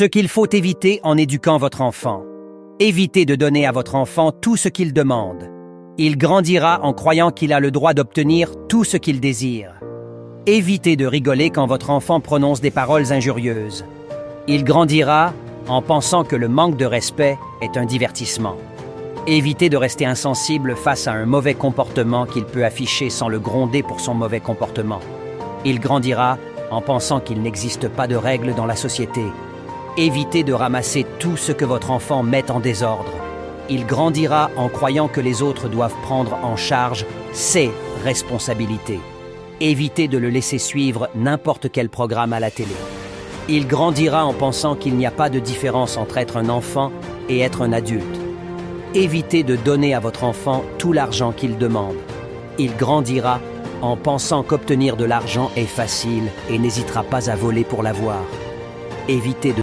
Ce qu'il faut éviter en éduquant votre enfant. Évitez de donner à votre enfant tout ce qu'il demande. Il grandira en croyant qu'il a le droit d'obtenir tout ce qu'il désire. Évitez de rigoler quand votre enfant prononce des paroles injurieuses. Il grandira en pensant que le manque de respect est un divertissement. Évitez de rester insensible face à un mauvais comportement qu'il peut afficher sans le gronder pour son mauvais comportement. Il grandira en pensant qu'il n'existe pas de règles dans la société. Évitez de ramasser tout ce que votre enfant met en désordre. Il grandira en croyant que les autres doivent prendre en charge ses responsabilités. Évitez de le laisser suivre n'importe quel programme à la télé. Il grandira en pensant qu'il n'y a pas de différence entre être un enfant et être un adulte. Évitez de donner à votre enfant tout l'argent qu'il demande. Il grandira en pensant qu'obtenir de l'argent est facile et n'hésitera pas à voler pour l'avoir. Évitez de